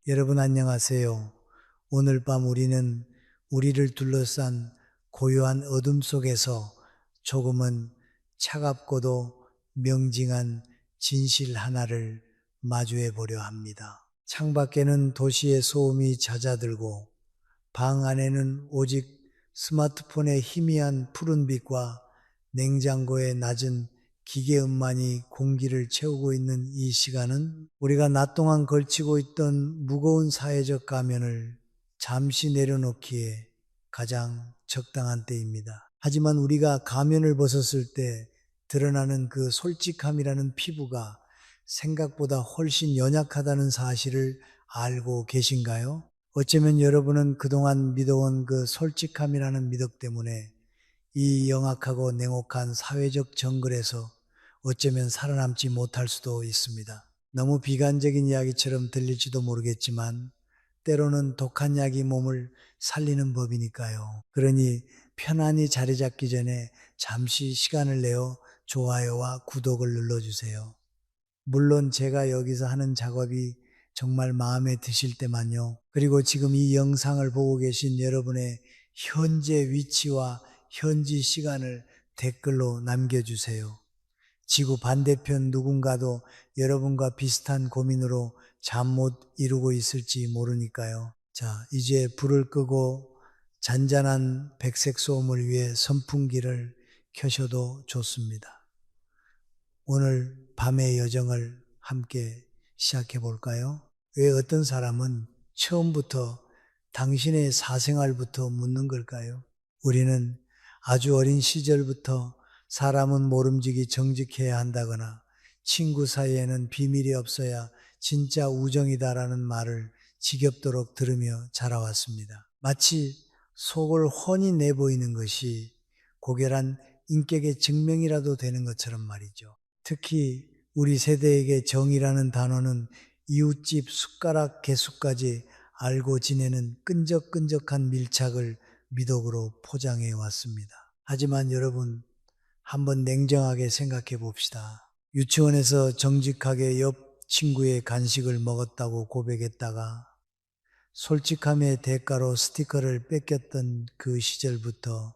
여러분 안녕하세요. 오늘 밤 우리는 우리를 둘러싼 고요한 어둠 속에서 조금은 차갑고도 명징한 진실 하나를 마주해 보려 합니다. 창밖에는 도시의 소음이 잦아들고 방 안에는 오직 스마트폰의 희미한 푸른빛과 냉장고의 낮은 기계음만이 공기를 채우고 있는 이 시간은 우리가 낮 동안 걸치고 있던 무거운 사회적 가면을 잠시 내려놓기에 가장 적당한 때입니다. 하지만 우리가 가면을 벗었을 때 드러나는 그 솔직함이라는 피부가 생각보다 훨씬 연약하다는 사실을 알고 계신가요? 어쩌면 여러분은 그동안 믿어온 그 솔직함이라는 미덕 때문에 이 영악하고 냉혹한 사회적 정글에서 어쩌면 살아남지 못할 수도 있습니다. 너무 비관적인 이야기처럼 들릴지도 모르겠지만 때로는 독한 약이 몸을 살리는 법이니까요. 그러니 편안히 자리 잡기 전에 잠시 시간을 내어 좋아요와 구독을 눌러주세요. 물론 제가 여기서 하는 작업이 정말 마음에 드실 때만요. 그리고 지금 이 영상을 보고 계신 여러분의 현재 위치와 현지 시간을 댓글로 남겨주세요. 지구 반대편 누군가도 여러분과 비슷한 고민으로 잠 못 이루고 있을지 모르니까요. 자, 이제 불을 끄고 잔잔한 백색 소음을 위해 선풍기를 켜셔도 좋습니다. 오늘 밤의 여정을 함께 시작해 볼까요? 왜 어떤 사람은 처음부터 당신의 사생활부터 묻는 걸까요? 우리는 아주 어린 시절부터 사람은 모름지기 정직해야 한다거나 친구 사이에는 비밀이 없어야 진짜 우정이다라는 말을 지겹도록 들으며 자라왔습니다. 마치 속을 훤히 내보이는 것이 고결한 인격의 증명이라도 되는 것처럼 말이죠. 특히 우리 세대에게 정이라는 단어는 이웃집 숟가락 개수까지 알고 지내는 끈적끈적한 밀착을 미덕으로 포장해 왔습니다. 하지만 여러분, 한번 냉정하게 생각해 봅시다. 유치원에서 정직하게 옆 친구의 간식을 먹었다고 고백했다가 솔직함의 대가로 스티커를 뺏겼던 그 시절부터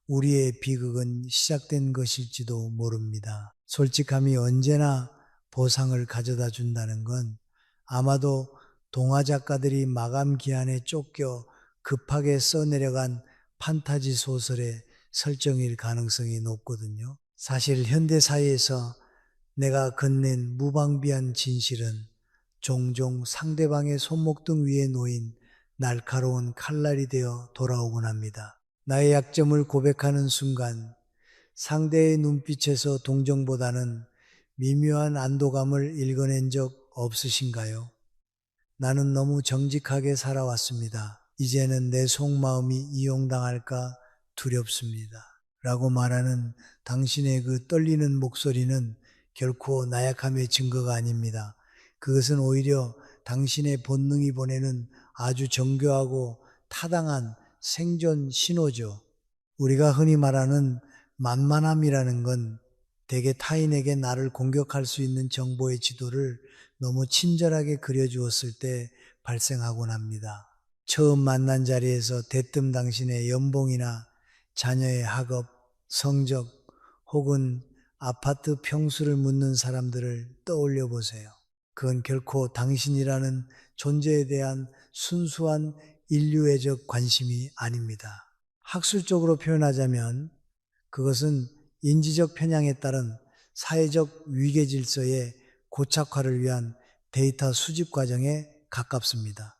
우리의 비극은 시작된 것일지도 모릅니다. 솔직함이 언제나 보상을 가져다 준다는 건 아마도 동화 작가들이 마감 기한에 쫓겨 급하게 써내려간 판타지 소설의 설정일 가능성이 높거든요. 사실 현대 사회에서 내가 건넨 무방비한 진실은 종종 상대방의 손목등 위에 놓인 날카로운 칼날이 되어 돌아오곤 합니다. 나의 약점을 고백하는 순간 상대의 눈빛에서 동정보다는 미묘한 안도감을 읽어낸 적 없으신가요? 나는 너무 정직하게 살아왔습니다. 이제는 내 속마음이 이용당할까 두렵습니다. 라고 말하는 당신의 그 떨리는 목소리는 결코 나약함의 증거가 아닙니다. 그것은 오히려 당신의 본능이 보내는 아주 정교하고 타당한 생존 신호죠. 우리가 흔히 말하는 만만함이라는 건 대개 타인에게 나를 공격할 수 있는 정보의 지도를 너무 친절하게 그려주었을 때 발생하곤 합니다. 처음 만난 자리에서 대뜸 당신의 연봉이나 자녀의 학업, 성적 혹은 아파트 평수를 묻는 사람들을 떠올려 보세요. 그건 결코 당신이라는 존재에 대한 순수한 인류애적 관심이 아닙니다. 학술적으로 표현하자면 그것은 인지적 편향에 따른 사회적 위계 질서의 고착화를 위한 데이터 수집 과정에 가깝습니다.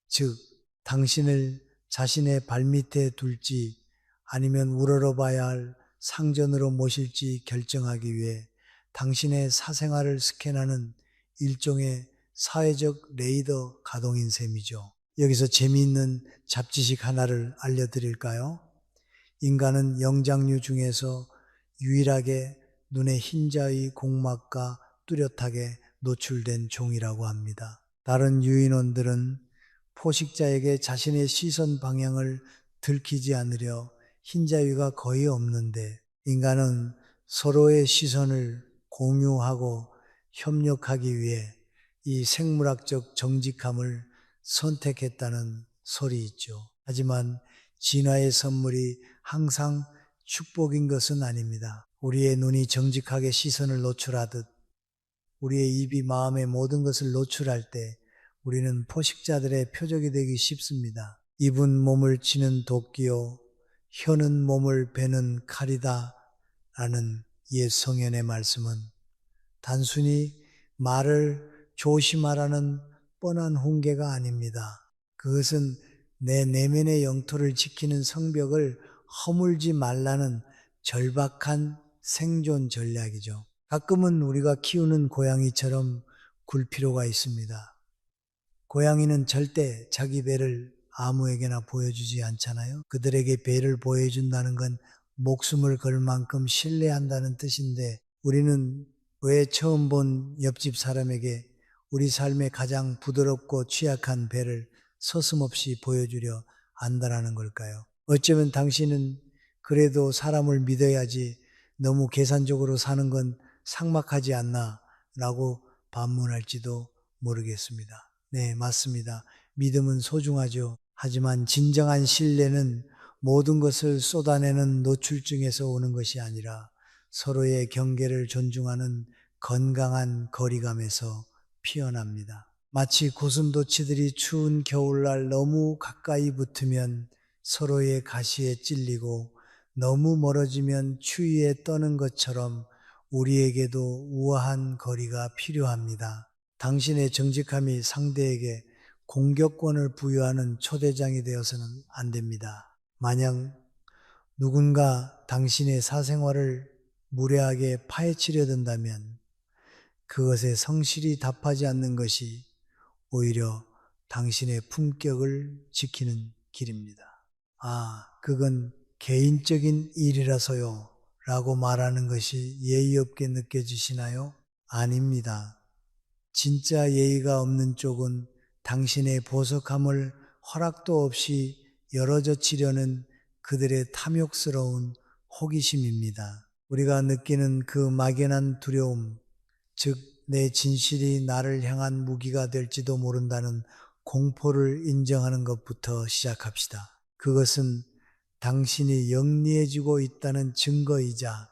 즉, 당신을 자신의 발밑에 둘지 아니면 우러러봐야 할 상전으로 모실지 결정하기 위해 당신의 사생활을 스캔하는 일종의 사회적 레이더 가동인 셈이죠. 여기서 재미있는 잡지식 하나를 알려드릴까요? 인간은 영장류 중에서 유일하게 눈의 흰자의 공막과 뚜렷하게 노출된 종이라고 합니다. 다른 유인원들은 포식자에게 자신의 시선 방향을 들키지 않으려 흰자위가 거의 없는데 인간은 서로의 시선을 공유하고 협력하기 위해 이 생물학적 정직함을 선택했다는 소리 있죠. 하지만 진화의 선물이 항상 축복인 것은 아닙니다. 우리의 눈이 정직하게 시선을 노출하듯 우리의 입이 마음의 모든 것을 노출할 때 우리는 포식자들의 표적이 되기 쉽습니다. 입은 몸을 치는 도끼요 혀는 몸을 베는 칼이다 라는 옛 성현의 말씀은 단순히 말을 조심하라는 뻔한 훈계가 아닙니다. 그것은 내 내면의 영토를 지키는 성벽을 허물지 말라는 절박한 생존 전략이죠. 가끔은 우리가 키우는 고양이처럼 굴 필요가 있습니다. 고양이는 절대 자기 배를 아무에게나 보여주지 않잖아요. 그들에게 배를 보여준다는 건 목숨을 걸 만큼 신뢰한다는 뜻인데 우리는 왜 처음 본 옆집 사람에게 우리 삶의 가장 부드럽고 취약한 배를 서슴없이 보여주려 한다는 걸까요? 어쩌면 당신은 그래도 사람을 믿어야지 너무 계산적으로 사는 건 삭막하지 않나 라고 반문할지도 모르겠습니다. 네, 맞습니다. 믿음은 소중하죠. 하지만 진정한 신뢰는 모든 것을 쏟아내는 노출증에서 오는 것이 아니라 서로의 경계를 존중하는 건강한 거리감에서 피어납니다. 마치 고슴도치들이 추운 겨울날 너무 가까이 붙으면 서로의 가시에 찔리고 너무 멀어지면 추위에 떠는 것처럼 우리에게도 우아한 거리가 필요합니다. 당신의 정직함이 상대에게 공격권을 부여하는 초대장이 되어서는 안 됩니다. 만약 누군가 당신의 사생활을 무례하게 파헤치려 든다면 그것에 성실히 답하지 않는 것이 오히려 당신의 품격을 지키는 길입니다. 그건 개인적인 일이라서요 라고 말하는 것이 예의 없게 느껴지시나요? 아닙니다. 진짜 예의가 없는 쪽은 당신의 보석함을 허락도 없이 열어젖히려는 그들의 탐욕스러운 호기심입니다. 우리가 느끼는 그 막연한 두려움, 즉 내 진실이 나를 향한 무기가 될지도 모른다는 공포를 인정하는 것부터 시작합시다. 그것은 당신이 영리해지고 있다는 증거이자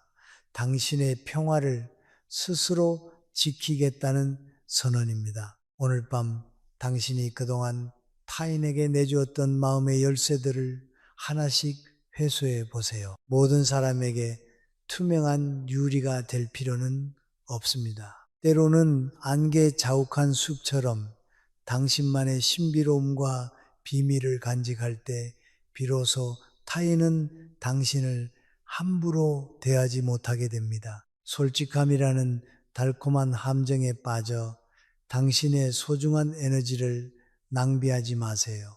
당신의 평화를 스스로 지키겠다는 선언입니다. 오늘 밤 당신이 그동안 타인에게 내주었던 마음의 열쇠들을 하나씩 회수해 보세요. 모든 사람에게 투명한 유리가 될 필요는 없습니다. 때로는 안개 자욱한 숲처럼 당신만의 신비로움과 비밀을 간직할 때 비로소 타인은 당신을 함부로 대하지 못하게 됩니다. 솔직함이라는 달콤한 함정에 빠져 당신의 소중한 에너지를 낭비하지 마세요.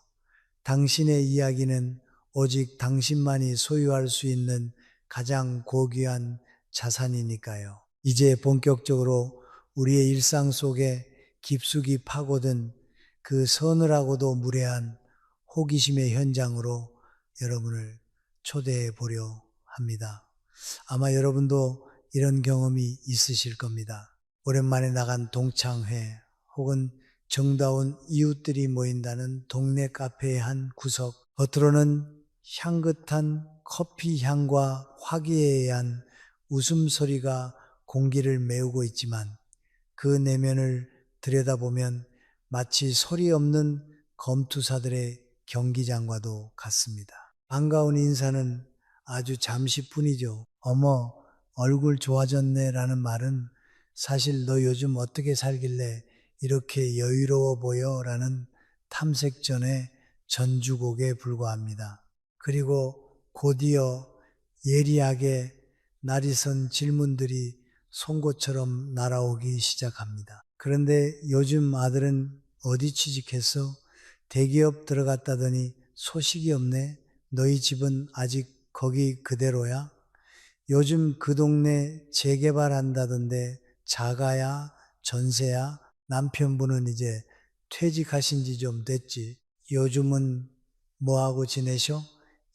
당신의 이야기는 오직 당신만이 소유할 수 있는 가장 고귀한 자산이니까요. 이제 본격적으로 우리의 일상 속에 깊숙이 파고든 그 서늘하고도 무례한 호기심의 현장으로 여러분을 초대해 보려 합니다. 아마 여러분도 이런 경험이 있으실 겁니다. 오랜만에 나간 동창회 혹은 정다운 이웃들이 모인다는 동네 카페의 한 구석, 겉으로는 향긋한 커피 향과 화기애애한 웃음소리가 공기를 메우고 있지만 그 내면을 들여다보면 마치 소리 없는 검투사들의 경기장과도 같습니다. 반가운 인사는 아주 잠시뿐이죠. 어머, 얼굴 좋아졌네 라는 말은 사실 너 요즘 어떻게 살길래 이렇게 여유로워 보여 라는 탐색전의 전주곡에 불과합니다. 그리고 곧이어 예리하게 날이 선 질문들이 송곳처럼 날아오기 시작합니다. 그런데 요즘 아들은 어디 취직했어? 대기업 들어갔다더니 소식이 없네? 너희 집은 아직 거기 그대로야? 요즘 그 동네 재개발한다던데 자가야? 전세야? 남편분은 이제 퇴직하신 지 좀 됐지. 요즘은 뭐하고 지내셔?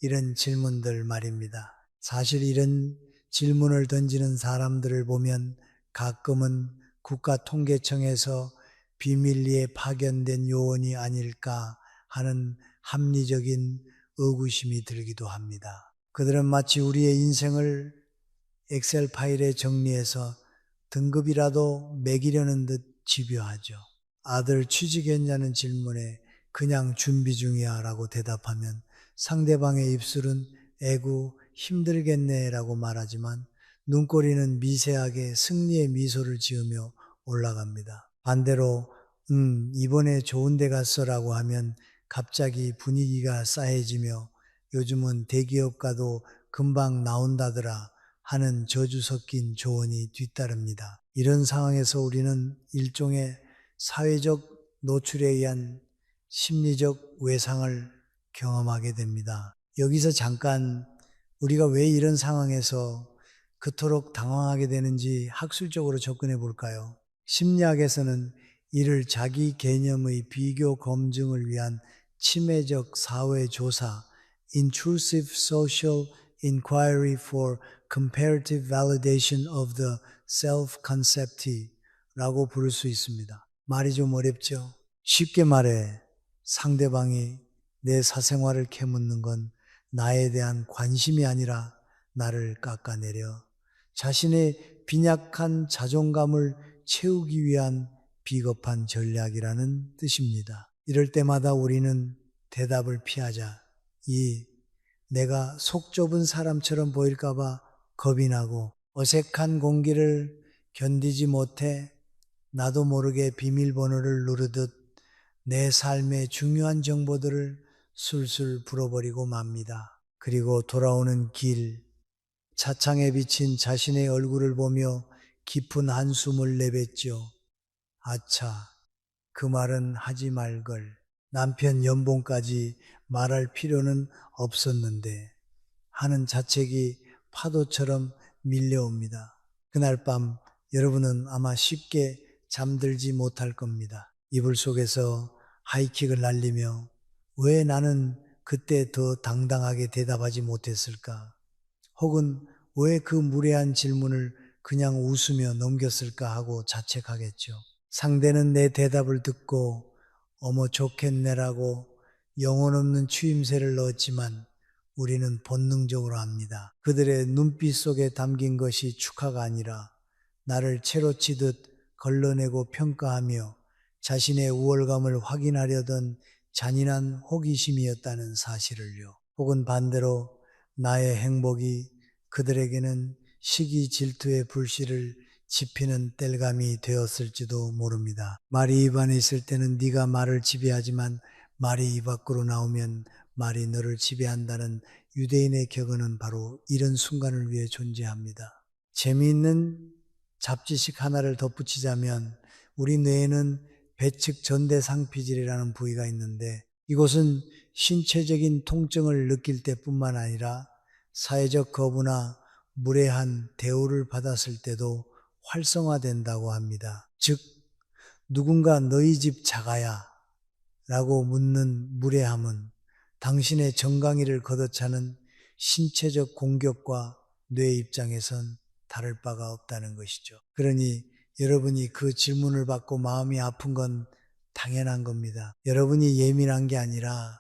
이런 질문들 말입니다. 사실 이런 질문을 던지는 사람들을 보면 가끔은 국가통계청에서 비밀리에 파견된 요원이 아닐까 하는 합리적인 의구심이 들기도 합니다. 그들은 마치 우리의 인생을 엑셀 파일에 정리해서 등급이라도 매기려는 듯 집요하죠. 아들 취직했냐는 질문에 그냥 준비 중이야 라고 대답하면 상대방의 입술은 에구 힘들겠네 라고 말하지만 눈꼬리는 미세하게 승리의 미소를 지으며 올라갑니다. 반대로 이번에 좋은 데 갔어 라고 하면 갑자기 분위기가 싸해지며 요즘은 대기업 가도 금방 나온다더라 하는 저주 섞인 조언이 뒤따릅니다. 이런 상황에서 우리는 일종의 사회적 노출에 의한 심리적 외상을 경험하게 됩니다. 여기서 잠깐 우리가 왜 이런 상황에서 그토록 당황하게 되는지 학술적으로 접근해 볼까요? 심리학에서는 이를 자기 개념의 비교 검증을 위한 침해적 사회 조사, intrusive social inquiry for comparative validation of the self-concept 라고 부를 수 있습니다. 말이 좀 어렵죠? 쉽게 말해 상대방이 내 사생활을 캐묻는 건 나에 대한 관심이 아니라 나를 깎아내려 자신의 빈약한 자존감을 채우기 위한 비겁한 전략이라는 뜻입니다. 이럴 때마다 우리는 대답을 피하자 내가 속 좁은 사람처럼 보일까봐 겁이 나고 어색한 공기를 견디지 못해 나도 모르게 비밀번호를 누르듯 내 삶의 중요한 정보들을 술술 불어버리고 맙니다. 그리고 돌아오는 길, 차창에 비친 자신의 얼굴을 보며 깊은 한숨을 내뱉죠. 아차, 그 말은 하지 말걸. 남편 연봉까지 말할 필요는 없었는데 하는 자책이 파도처럼 밀려옵니다. 그날 밤 여러분은 아마 쉽게 잠들지 못할 겁니다. 이불 속에서 하이킥을 날리며 왜 나는 그때 더 당당하게 대답하지 못했을까? 혹은 왜 그 무례한 질문을 그냥 웃으며 넘겼을까 하고 자책하겠죠. 상대는 내 대답을 듣고 어머 좋겠네라고 영혼 없는 추임새를 넣었지만 우리는 본능적으로 압니다. 그들의 눈빛 속에 담긴 것이 축하가 아니라 나를 채로치듯 걸러내고 평가하며 자신의 우월감을 확인하려던 잔인한 호기심이었다는 사실을요. 혹은 반대로 나의 행복이 그들에게는 시기 질투의 불씨를 지피는 땔감이 되었을지도 모릅니다. 말이 입 안에 있을 때는 네가 말을 지배하지만 말이 입 밖으로 나오면 말이 너를 지배한다는 유대인의 격언은 바로 이런 순간을 위해 존재합니다. 재미있는 잡지식 하나를 덧붙이자면 우리 뇌에는 배측 전대상피질이라는 부위가 있는데 이곳은 신체적인 통증을 느낄 때뿐만 아니라 사회적 거부나 무례한 대우를 받았을 때도 활성화된다고 합니다. 즉 누군가 너희 집 자가야 라고 묻는 무례함은 당신의 정강이를 걷어차는 신체적 공격과 뇌 입장에선 다를 바가 없다는 것이죠. 그러니 여러분이 그 질문을 받고 마음이 아픈 건 당연한 겁니다. 여러분이 예민한 게 아니라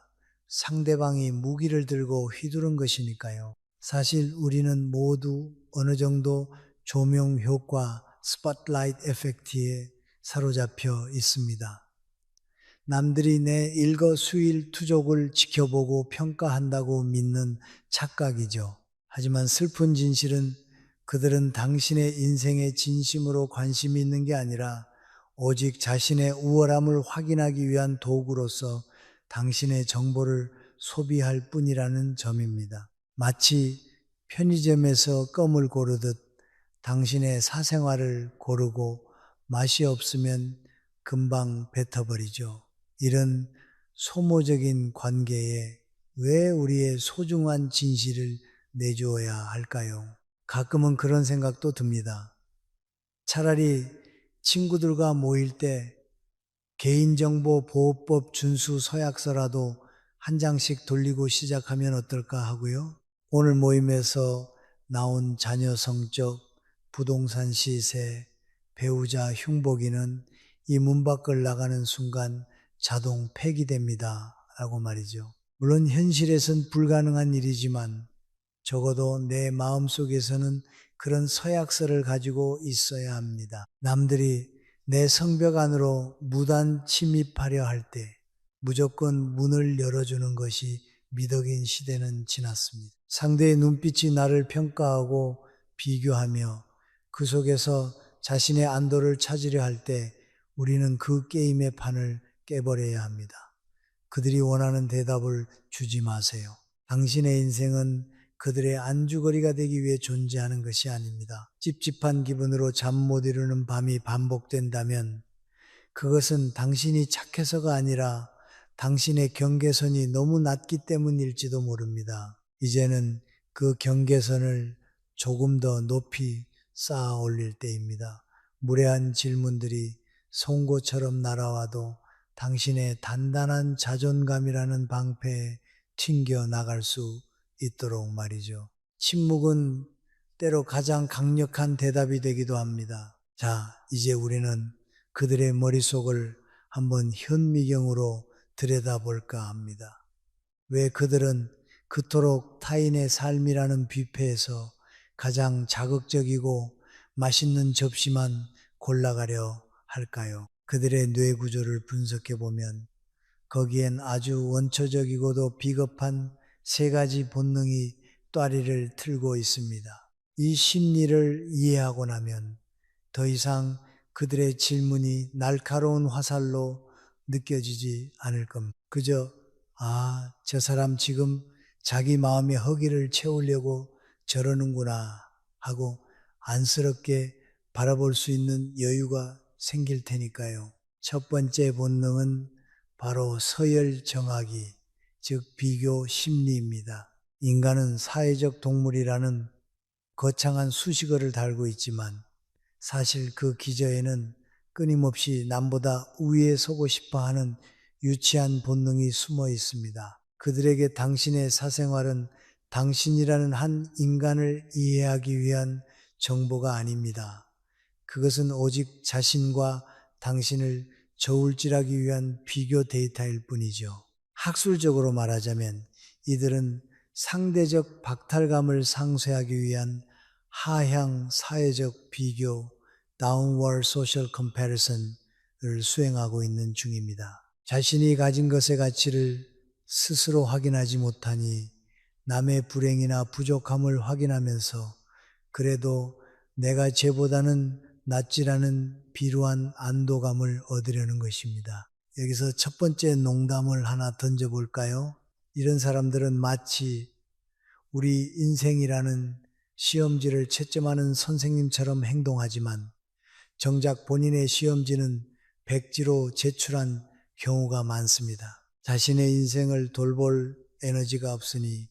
상대방이 무기를 들고 휘두른 것이니까요. 사실 우리는 모두 어느 정도 조명 효과, 스팟라이트 에펙트에 사로잡혀 있습니다. 남들이 내 일거수일투족을 지켜보고 평가한다고 믿는 착각이죠. 하지만 슬픈 진실은 그들은 당신의 인생에 진심으로 관심이 있는 게 아니라 오직 자신의 우월함을 확인하기 위한 도구로서 당신의 정보를 소비할 뿐이라는 점입니다. 마치 편의점에서 껌을 고르듯 당신의 사생활을 고르고 맛이 없으면 금방 뱉어버리죠. 이런 소모적인 관계에 왜 우리의 소중한 진실을 내주어야 할까요? 가끔은 그런 생각도 듭니다. 차라리 친구들과 모일 때 개인정보보호법 준수 서약서라도 한 장씩 돌리고 시작하면 어떨까 하고요. 오늘 모임에서 나온 자녀 성적, 부동산 시세, 배우자 흉보기는 이 문 밖을 나가는 순간 자동 폐기됩니다. 라고 말이죠. 물론 현실에선 불가능한 일이지만 적어도 내 마음속에서는 그런 서약서를 가지고 있어야 합니다. 남들이 내 성벽 안으로 무단 침입하려 할 때 무조건 문을 열어주는 것이 미덕인 시대는 지났습니다. 상대의 눈빛이 나를 평가하고 비교하며 그 속에서 자신의 안도를 찾으려 할 때 우리는 그 게임의 판을 깨버려야 합니다. 그들이 원하는 대답을 주지 마세요. 당신의 인생은 그들의 안주거리가 되기 위해 존재하는 것이 아닙니다. 찝찝한 기분으로 잠 못 이루는 밤이 반복된다면 그것은 당신이 착해서가 아니라 당신의 경계선이 너무 낮기 때문일지도 모릅니다. 이제는 그 경계선을 조금 더 높이 쌓아 올릴 때입니다. 무례한 질문들이 송곳처럼 날아와도 당신의 단단한 자존감이라는 방패에 튕겨 나갈 수 있도록 말이죠. 침묵은 때로 가장 강력한 대답이 되기도 합니다. 자, 이제 우리는 그들의 머릿속을 한번 현미경으로 들여다볼까 합니다. 왜 그들은 그토록 타인의 삶이라는 뷔페에서 가장 자극적이고 맛있는 접시만 골라가려 할까요? 그들의 뇌 구조를 분석해 보면 거기엔 아주 원초적이고도 비겁한 세 가지 본능이 또다리를 틀고 있습니다. 이 심리를 이해하고 나면 더 이상 그들의 질문이 날카로운 화살로 느껴지지 않을 겁니다. 그저 저 사람 지금 자기 마음의 허기를 채우려고 저러는구나 하고 안쓰럽게 바라볼 수 있는 여유가 생길 테니까요. 첫 번째 본능은 바로 서열 정하기, 즉 비교 심리입니다. 인간은 사회적 동물이라는 거창한 수식어를 달고 있지만 사실 그 기저에는 끊임없이 남보다 우위에 서고 싶어하는 유치한 본능이 숨어 있습니다. 그들에게 당신의 사생활은 당신이라는 한 인간을 이해하기 위한 정보가 아닙니다. 그것은 오직 자신과 당신을 저울질하기 위한 비교 데이터일 뿐이죠. 학술적으로 말하자면 이들은 상대적 박탈감을 상쇄하기 위한 하향 사회적 비교, downward social comparison을 수행하고 있는 중입니다. 자신이 가진 것의 가치를 스스로 확인하지 못하니 남의 불행이나 부족함을 확인하면서 그래도 내가 쟤보다는 낫지라는 비루한 안도감을 얻으려는 것입니다. 여기서 첫 번째 농담을 하나 던져볼까요? 이런 사람들은 마치 우리 인생이라는 시험지를 채점하는 선생님처럼 행동하지만 정작 본인의 시험지는 백지로 제출한 경우가 많습니다. 자신의 인생을 돌볼 에너지가 없으니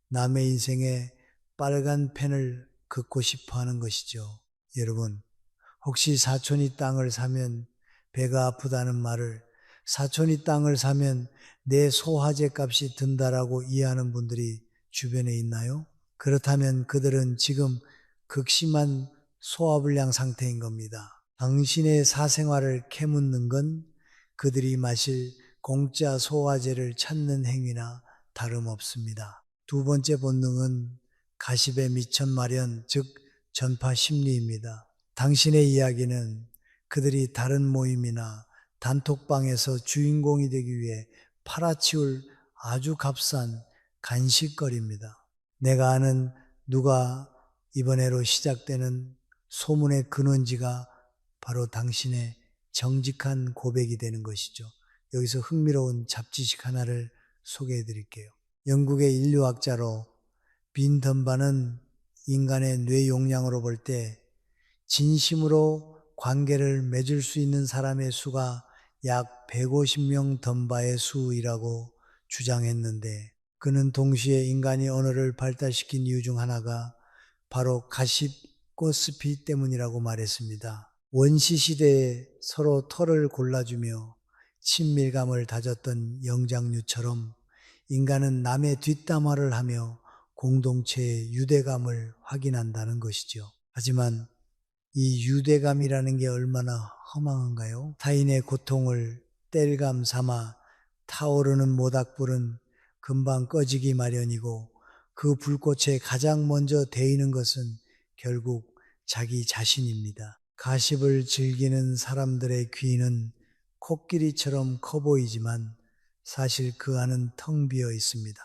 남의 인생에 빨간 펜을 긋고 싶어 하는 것이죠. 여러분, 혹시 사촌이 땅을 사면 배가 아프다는 말을 사촌이 땅을 사면 내 소화제 값이 든다라고 이해하는 분들이 주변에 있나요? 그렇다면 그들은 지금 극심한 소화불량 상태인 겁니다. 당신의 사생활을 캐묻는 건 그들이 마실 공짜 소화제를 찾는 행위나 다름없습니다. 두 번째 본능은 가십의 미천 마련, 즉 전파 심리입니다. 당신의 이야기는 그들이 다른 모임이나 단톡방에서 주인공이 되기 위해 팔아치울 아주 값싼 간식거리입니다. 내가 아는 누가 이번에로 시작되는 소문의 근원지가 바로 당신의 정직한 고백이 되는 것이죠. 여기서 흥미로운 잡지식 하나를 소개해 드릴게요. 영국의 인류학자로 빈덤바는 인간의 뇌 용량으로 볼 때 진심으로 관계를 맺을 수 있는 사람의 수가 약 150명 덤바의 수이라고 주장했는데 그는 동시에 인간이 언어를 발달시킨 이유 중 하나가 바로 가십 꽃스피 때문이라고 말했습니다. 원시 시대에 서로 털을 골라주며 친밀감을 다졌던 영장류처럼 인간은 남의 뒷담화를 하며 공동체의 유대감을 확인한다는 것이죠. 하지만 이 유대감이라는 게 얼마나 허망한가요? 타인의 고통을 땔감 삼아 타오르는 모닥불은 금방 꺼지기 마련이고 그 불꽃에 가장 먼저 데이는 것은 결국 자기 자신입니다. 가십을 즐기는 사람들의 귀는 코끼리처럼 커 보이지만 사실 그 안은 텅 비어 있습니다.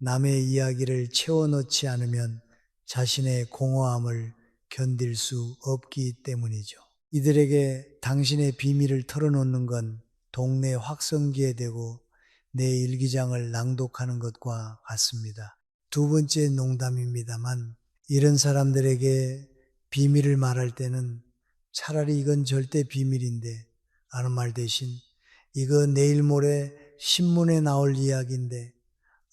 남의 이야기를 채워넣지 않으면 자신의 공허함을 견딜 수 없기 때문이죠. 이들에게 당신의 비밀을 털어놓는 건 동네 확성기에 대고 내 일기장을 낭독하는 것과 같습니다. 두 번째 농담입니다만 이런 사람들에게 비밀을 말할 때는 차라리 이건 절대 비밀인데 라는 말 대신 이거 내일 모레 신문에 나올 이야기인데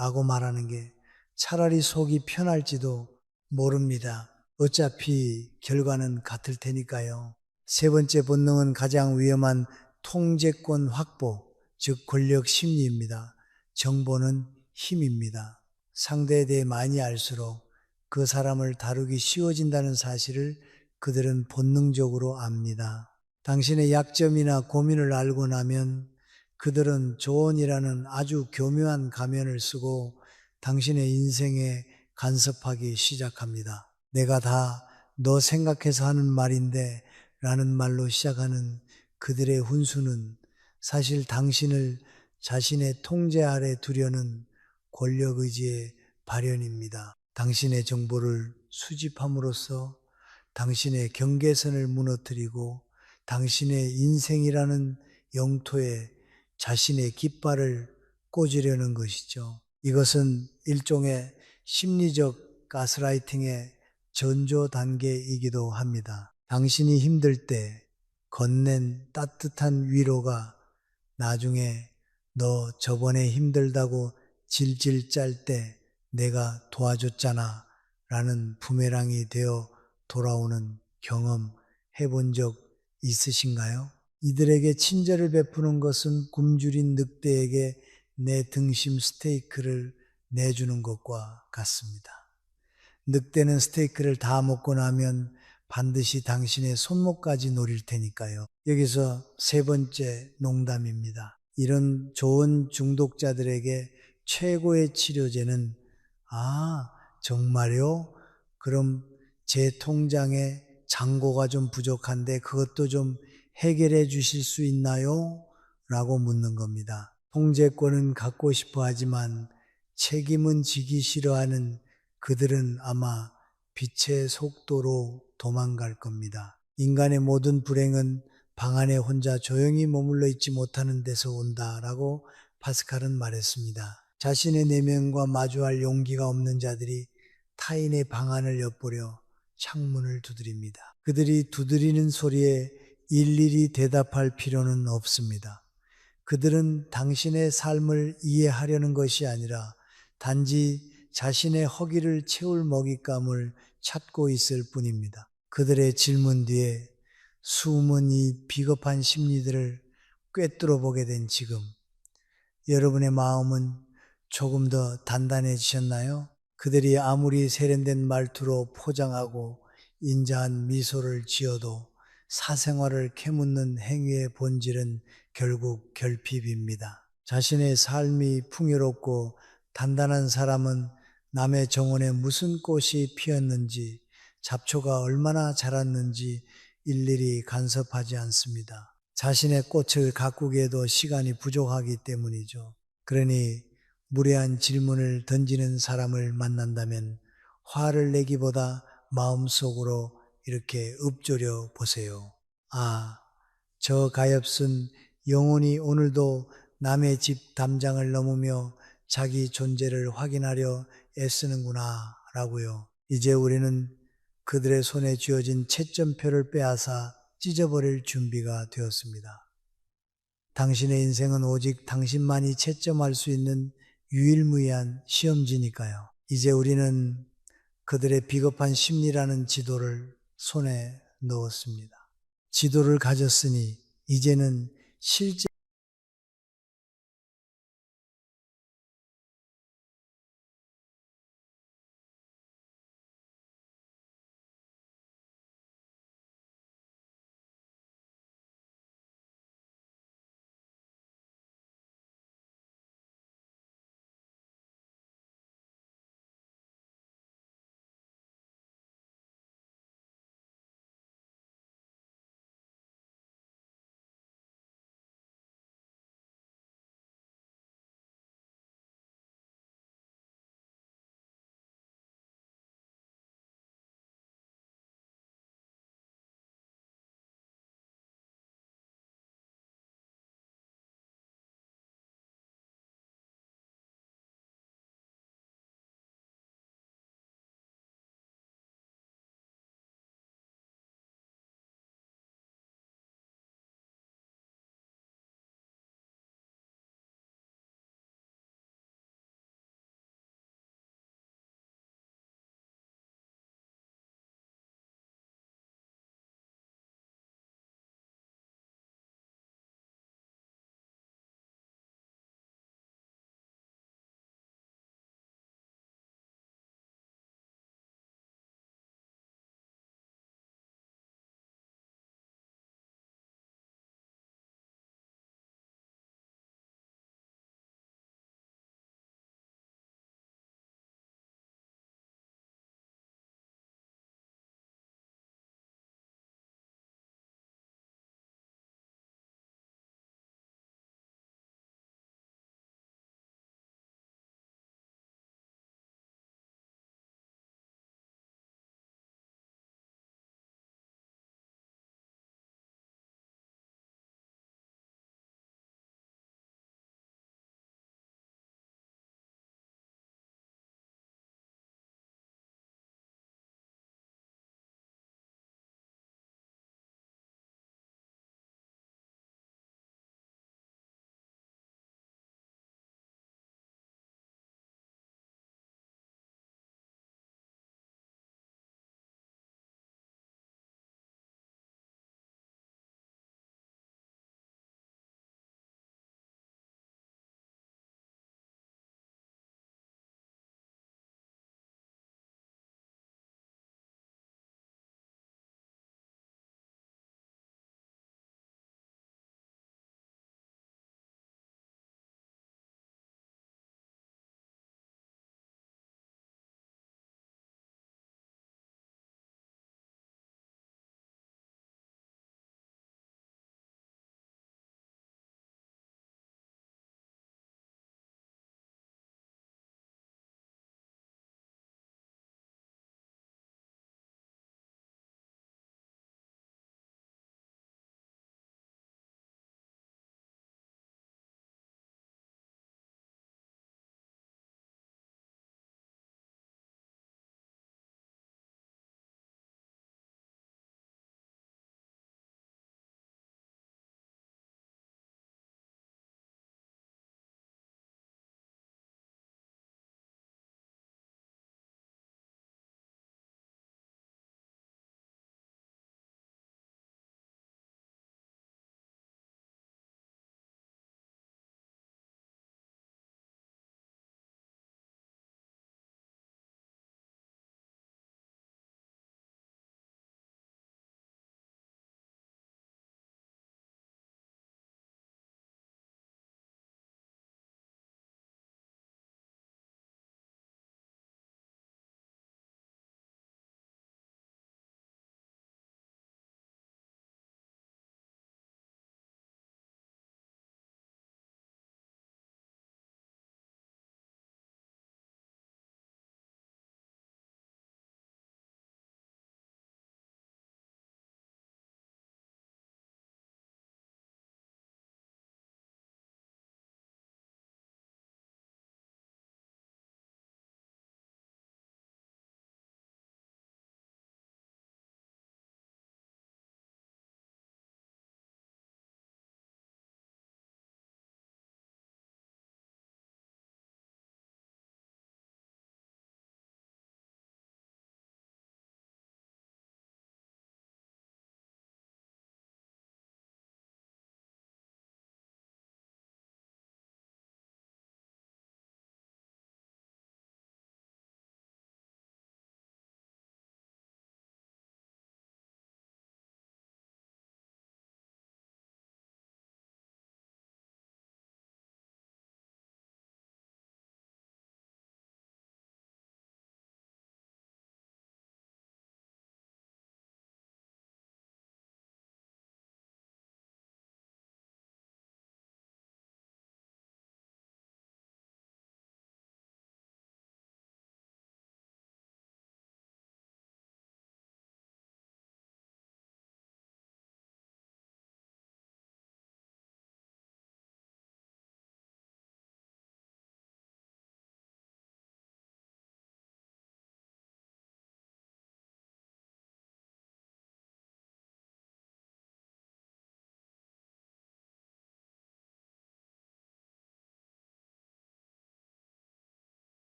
라고 말하는 게 차라리 속이 편할지도 모릅니다. 어차피 결과는 같을 테니까요. 세 번째 본능은 가장 위험한 통제권 확보, 즉 권력 심리입니다. 정보는 힘입니다. 상대에 대해 많이 알수록 그 사람을 다루기 쉬워진다는 사실을 그들은 본능적으로 압니다. 당신의 약점이나 고민을 알고 나면 그들은 조언이라는 아주 교묘한 가면을 쓰고 당신의 인생에 간섭하기 시작합니다. 내가 다 너 생각해서 하는 말인데 라는 말로 시작하는 그들의 훈수는 사실 당신을 자신의 통제 아래 두려는 권력의지의 발현입니다. 당신의 정보를 수집함으로써 당신의 경계선을 무너뜨리고 당신의 인생이라는 영토에 자신의 깃발을 꽂으려는 것이죠. 이것은 일종의 심리적 가스라이팅의 전조 단계이기도 합니다. 당신이 힘들 때 건넨 따뜻한 위로가 나중에 너 저번에 힘들다고 질질 짤 때 내가 도와줬잖아 라는 부메랑이 되어 돌아오는 경험 해본 적 있으신가요? 이들에게 친절을 베푸는 것은 굶주린 늑대에게 내 등심 스테이크를 내주는 것과 같습니다. 늑대는 스테이크를 다 먹고 나면 반드시 당신의 손목까지 노릴 테니까요. 여기서 세 번째 농담입니다. 이런 좋은 중독자들에게 최고의 치료제는 정말요? 그럼 제 통장에 잔고가 좀 부족한데 그것도 좀 해결해 주실 수 있나요? 라고 묻는 겁니다. 통제권은 갖고 싶어 하지만 책임은 지기 싫어하는 그들은 아마 빛의 속도로 도망갈 겁니다. 인간의 모든 불행은 방 안에 혼자 조용히 머물러 있지 못하는 데서 온다라고 파스칼은 말했습니다. 자신의 내면과 마주할 용기가 없는 자들이 타인의 방안을 엿보려 창문을 두드립니다. 그들이 두드리는 소리에 일일이 대답할 필요는 없습니다. 그들은 당신의 삶을 이해하려는 것이 아니라 단지 자신의 허기를 채울 먹잇감을 찾고 있을 뿐입니다. 그들의 질문 뒤에 숨은 이 비겁한 심리들을 꿰뚫어 보게 된 지금 여러분의 마음은 조금 더 단단해지셨나요? 그들이 아무리 세련된 말투로 포장하고 인자한 미소를 지어도 사생활을 캐묻는 행위의 본질은 결국 결핍입니다. 자신의 삶이 풍요롭고 단단한 사람은 남의 정원에 무슨 꽃이 피었는지, 잡초가 얼마나 자랐는지 일일이 간섭하지 않습니다. 자신의 꽃을 가꾸기에도 시간이 부족하기 때문이죠. 그러니 무례한 질문을 던지는 사람을 만난다면 화를 내기보다 마음속으로 이렇게 읊조려 보세요. 저 가엾은 영혼이 오늘도 남의 집 담장을 넘으며 자기 존재를 확인하려 애쓰는구나 라고요. 이제 우리는 그들의 손에 쥐어진 채점표를 빼앗아 찢어버릴 준비가 되었습니다. 당신의 인생은 오직 당신만이 채점할 수 있는 유일무이한 시험지니까요. 이제 우리는 그들의 비겁한 심리라는 지도를 손에 넣었습니다. 지도를 가졌으니 이제는 실제